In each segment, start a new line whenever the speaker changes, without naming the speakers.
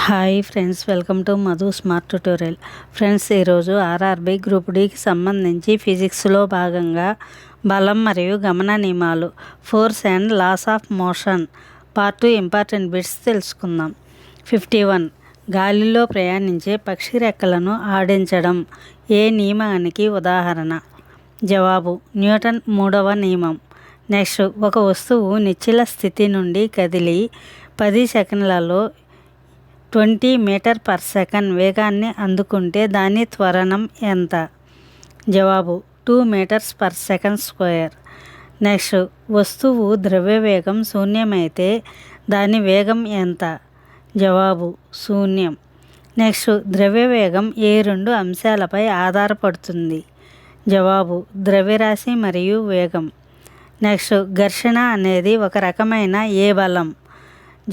Hi friends, welcome to Madhu smart tutorial. Friends, ఈరోజు RRB group డికి సంబంధించి ఫిజిక్స్లో భాగంగా బలం మరియు గమన నియమాలు, force and laws of motion part 2 important bits తెలుసుకుందాం. 51. గాలిలో ప్రయాణించే పక్షి రెక్కలను ఆడించడం ఏ నియమానికి ఉదాహరణ? జవాబు న్యూటన్ 3వ నియమం. నెక్స్ట్, ఒక వస్తువు నిశ్చల స్థితి నుండి కదిలి 10 సెకండ్లలో 20 మీటర్ పర్ సెకండ్ వేగాన్ని అందుకుంటే దాని త్వరణం ఎంత? జవాబు 2 meters per second square. Next, వస్తువు ద్రవ్యవేగం శూన్యమైతే దాని వేగం ఎంత? జవాబు శూన్యం. నెక్స్ట్, ద్రవ్యవేగం ఏ రెండు అంశాలపై ఆధారపడుతుంది? జవాబు ద్రవ్యరాశి మరియు వేగం. నెక్స్ట్, ఘర్షణ అనేది ఒక రకమైన ఏ బలం?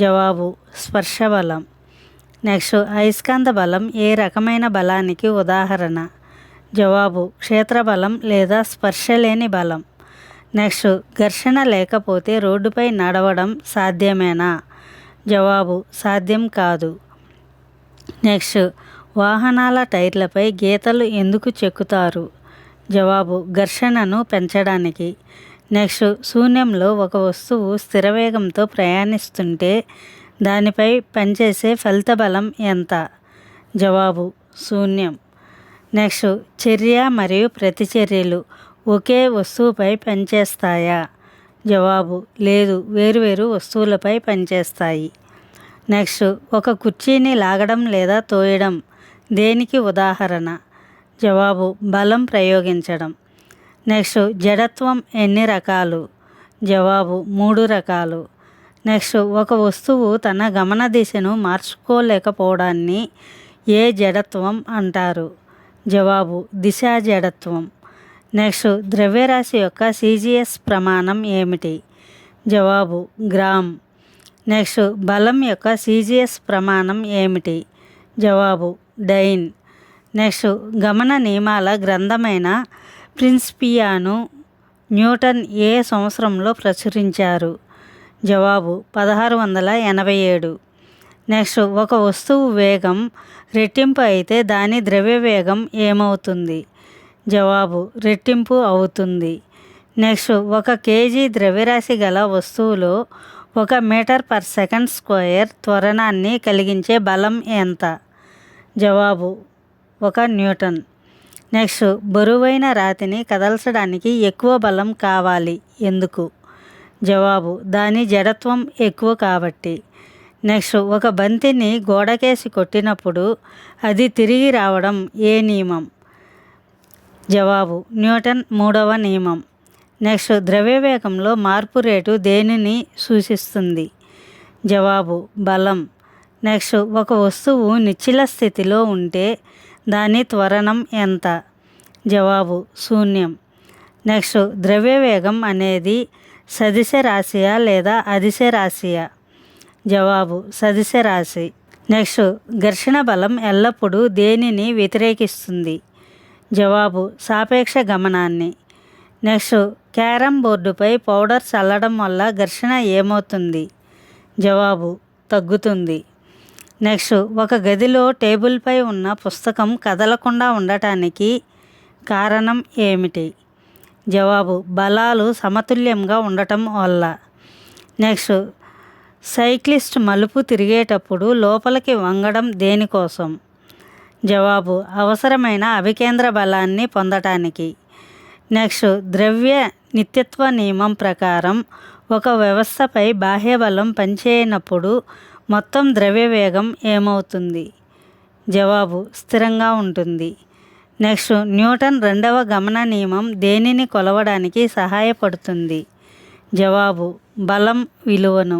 జవాబు స్పర్శ బలం. నెక్స్ట్, అయస్కాంత బలం ఏ రకమైన బలానికి ఉదాహరణ? జవాబు క్షేత్ర బలం లేదా స్పర్శ లేని బలం. నెక్స్ట్, ఘర్షణ లేకపోతే రోడ్డుపై నడవడం సాధ్యమేనా? జవాబు సాధ్యం కాదు. నెక్స్ట్, వాహనాల టైర్లపై గీతలు ఎందుకు చెక్కుతారు? జవాబు ఘర్షణను పెంచడానికి. నెక్స్ట్, శూన్యంలో ఒక వస్తువు స్థిరవేగంతో ప్రయాణిస్తుంటే దానిపై పనిచేసే ఫలిత బలం ఎంత? జవాబు శూన్యం. నెక్స్ట్, చర్య మరియు ప్రతిచర్యలు ఒకే వస్తువుపై పనిచేస్తాయా? జవాబు లేదు, వేరువేరు వస్తువులపై పనిచేస్తాయి. నెక్స్ట్, ఒక కుర్చీని లాగడం లేదా తోయడం దేనికి ఉదాహరణ? జవాబు బలం ప్రయోగించడం. నెక్స్ట్, జడత్వం ఎన్ని రకాలు? జవాబు 3 రకాలు. నెక్స్ట్, ఒక వస్తువు తన గమన దిశను మార్చుకోలేకపోవడాన్ని ఏ జడత్వం అంటారు? జవాబు దిశా జడత్వం. నెక్స్ట్, ద్రవ్యరాశి యొక్క సిజిఎస్ ప్రమాణం ఏమిటి? జవాబు గ్రామ్. నెక్స్ట్, బలం యొక్క సిజిఎస్ ప్రమాణం ఏమిటి? జవాబు డైన్. నెక్స్ట్, గమన నియమాల గ్రంథమైన ప్రిన్సిపియాను న్యూటన్ ఏ సంవత్సరంలో ప్రచురించారు? జవాబు 1687. నెక్స్ట్, ఒక వస్తువు వేగం రెట్టింపు అయితే దాని ద్రవ్య వేగం ఏమవుతుంది? జవాబు రెట్టింపు అవుతుంది. నెక్స్ట్, 1 కేజీ ద్రవ్యరాశి గల వస్తువులో 1 మీటర్ పర్ సెకండ్ స్క్వేర్ త్వరణాన్ని కలిగించే బలం ఎంత? జవాబు 1 న్యూటన్. నెక్స్ట్, బరువైన రాతిని కదల్చడానికి ఎక్కువ బలం కావాలి, ఎందుకు? జవాబు దాని జడత్వం ఎక్కువ కాబట్టి. నెక్స్ట్, ఒక బంతిని గోడకేసి కొట్టినప్పుడు అది తిరిగి రావడం ఏ నియమం? జవాబు న్యూటన్ 3వ నియమం. నెక్స్ట్, ద్రవ్యవేగంలో మార్పు రేటు దేనిని సూచిస్తుంది? జవాబు బలం. నెక్స్ట్, ఒక వస్తువు నిశ్చల స్థితిలో ఉంటే దాని త్వరణం ఎంత? జవాబు శూన్యం. నెక్స్ట్, ద్రవ్యవేగం అనేది సదిశ రాశియా లేదా అదిశ రాశియా? జవాబు సదిశ రాశి. నెక్స్ట్, ఘర్షణ బలం ఎల్లప్పుడూ దేనిని వ్యతిరేకిస్తుంది? జవాబు సాపేక్ష గమనాన్ని. నెక్స్ట్, క్యారమ్ బోర్డుపై పౌడర్ చల్లడం వల్ల ఘర్షణ ఏమవుతుంది? జవాబు తగ్గుతుంది. నెక్స్ట్, ఒక గదిలో టేబుల్పై ఉన్న పుస్తకం కదలకుండా ఉండటానికి కారణం ఏమిటి? జవాబు బలాలు సమతుల్యంగా ఉండటం వల్ల. నెక్స్ట్, సైక్లిస్ట్ మలుపు తిరిగేటప్పుడు లోపలికి వంగడం దేనికోసం? జవాబు అవసరమైన అభికేంద్ర బలాన్ని పొందటానికి. నెక్స్ట్, ద్రవ్య నిత్యత్వ నియమం ప్రకారం ఒక వ్యవస్థపై బాహ్య బలం పనిచేయనప్పుడు మొత్తం ద్రవ్యవేగం ఏమవుతుంది? జవాబు స్థిరంగా ఉంటుంది. నెక్స్ట్, న్యూటన్ 2వ గమన నియమం దేనిని కొలవడానికి సహాయపడుతుంది? జవాబు బలం విలువను.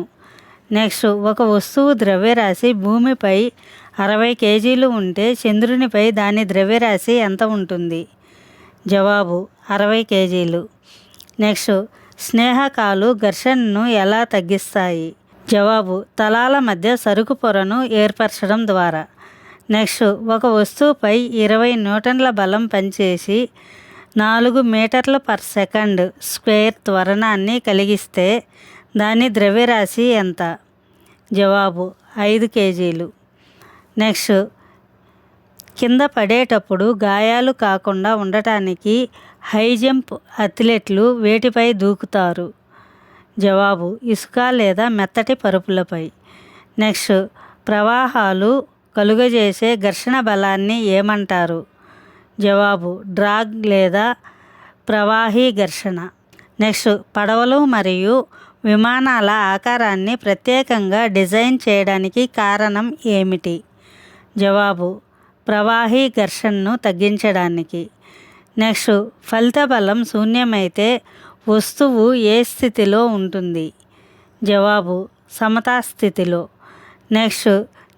నెక్స్ట్, ఒక వస్తువు ద్రవ్యరాశి భూమిపై 60 కేజీలు ఉంటే చంద్రునిపై దాని ద్రవ్యరాశి ఎంత ఉంటుంది? జవాబు 60 కేజీలు. నెక్స్ట్, స్నేహకాలు ఘర్షణను ఎలా తగ్గిస్తాయి? జవాబు తలాల మధ్య సరుకు పొరను ఏర్పరచడం ద్వారా. నెక్స్ట్, ఒక వస్తువుపై 20 న్యూటన్ల బలం పనిచేసి 4 మీటర్ల పర్ సెకండ్ స్క్వేర్ త్వరణాన్ని కలిగిస్తే దాని ద్రవ్యరాశి ఎంత? జవాబు 5 కేజీలు. నెక్స్ట్ కింద పడేటప్పుడు గాయాలు కాకుండా ఉండటానికి హై జంప్ అథ్లెట్లు వేటిపై దూకుతారు? జవాబు ఇసుక లేదా మెత్తటి పరుపులపై. నెక్స్ట్ ప్రవాహాలు కలుగజేసే ఘర్షణ బలాన్ని ఏమంటారు? జవాబు డ్రాగ్ లేదా ప్రవాహీ ఘర్షణ. నెక్స్ట్ పడవలు మరియు విమానాల ఆకారాన్ని ప్రత్యేకంగా డిజైన్ చేయడానికి కారణం ఏమిటి? జవాబు ప్రవాహీ ఘర్షణను తగ్గించడానికి. నెక్స్ట్ ఫలిత బలం శూన్యమైతే వస్తువు ఏ స్థితిలో ఉంటుంది? జవాబు సమతా స్థితిలో. నెక్స్ట్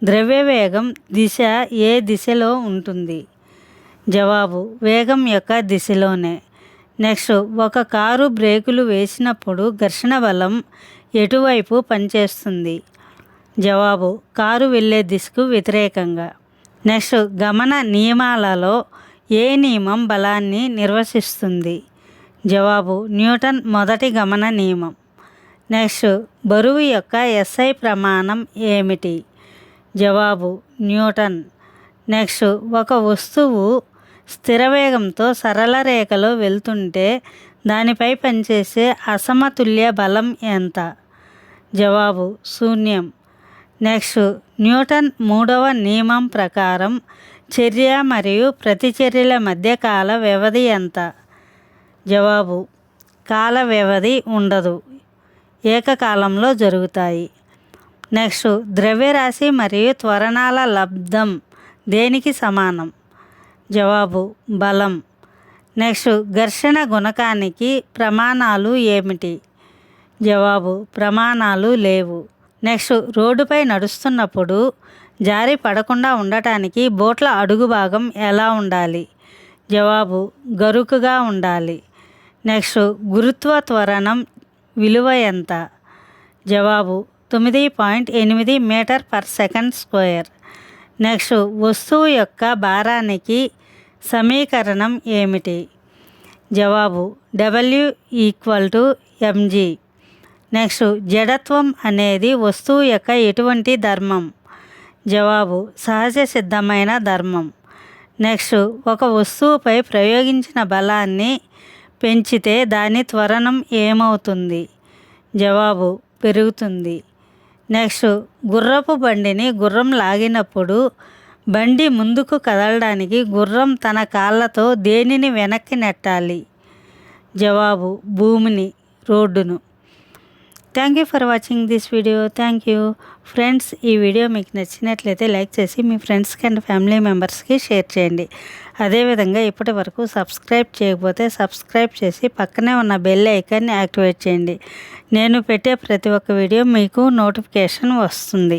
ద్రవ్యవేగం దిశ ఏ దిశలో ఉంటుంది? జవాబు వేగం యొక్క దిశలోనే. నెక్స్ట్ ఒక కారు బ్రేకులు వేసినప్పుడు ఘర్షణ బలం ఎటువైపు పనిచేస్తుంది? జవాబు కారు వెళ్ళే దిశకు వ్యతిరేకంగా. నెక్స్ట్ గమన నియమాలలో ఏ నియమం బలాన్ని నిర్వచిస్తుంది? జవాబు న్యూటన్ మొదటి గమన నియమం. నెక్స్ట్ బరువు యొక్క SI ప్రమాణం ఏమిటి? జవాబు న్యూటన్. నెక్స్ట్ ఒక వస్తువు స్థిర వేగంతో సరళ రేఖలో వెళ్తుంటే దానిపై పనిచేసే అసమతుల్య బలం ఎంత? జవాబు శూన్యం. నెక్స్ట్ న్యూటన్ మూడవ నియమం ప్రకారం చర్య మరియు ప్రతిచర్యల మధ్య కాల వ్యవధి ఎంత? జవాబు కాల వ్యవధి ఉండదు, ఏకకాలంలో జరుగుతాయి. నెక్స్ట్ ద్రవ్యరాశి మరియు త్వరణాల లబ్ధం దేనికి సమానం? జవాబు బలం. నెక్స్ట్ ఘర్షణ గుణకానికి ప్రమాణాలు ఏమిటి? జవాబు ప్రమాణాలు లేవు. నెక్స్ట్ రోడ్డుపై నడుస్తున్నప్పుడు జారి పడకుండా ఉండటానికి బోట్ల అడుగు భాగం ఎలా ఉండాలి? జవాబు గరుకుగా ఉండాలి. నెక్స్ట్ గురుత్వ త్వరణం విలువ ఎంత? జవాబు 9.8 meter per second square. Next వస్తువు యొక్క భారానికి సమీకరణం ఏమిటి? జవాబు W=mg. నెక్స్ట్ జడత్వం అనేది వస్తువు యొక్క ఎటువంటి ధర్మం? జవాబు సహజ సిద్ధమైన ధర్మం. నెక్స్ట్ ఒక వస్తువుపై ప్రయోగించిన బలాన్ని పెంచితే దాని త్వరణం ఏమవుతుంది? జవాబు పెరుగుతుంది. నెక్స్ట్ గుర్రపు బండిని గుర్రం లాగినప్పుడు బండి ముందుకు కదలడానికి గుర్రం తన కాళ్ళతో దేనిని వెనక్కి నెట్టాలి? జవాబు భూమిని, రోడ్డును. Thank you for watching this video. Thank you friends. ఈ వీడియో మీకు నచ్చినట్లయితే లైక్ చేసి మీ ఫ్రెండ్స్కి అండ్ ఫ్యామిలీ మెంబర్స్కి షేర్ చేయండి. అదేవిధంగా ఇప్పటి వరకు సబ్స్క్రైబ్ చేయకపోతే సబ్స్క్రైబ్ చేసి పక్కనే ఉన్న బెల్ ఐకాన్ని యాక్టివేట్ చేయండి. నేను పెట్టే ప్రతి ఒక్క వీడియో మీకు నోటిఫికేషన్ వస్తుంది.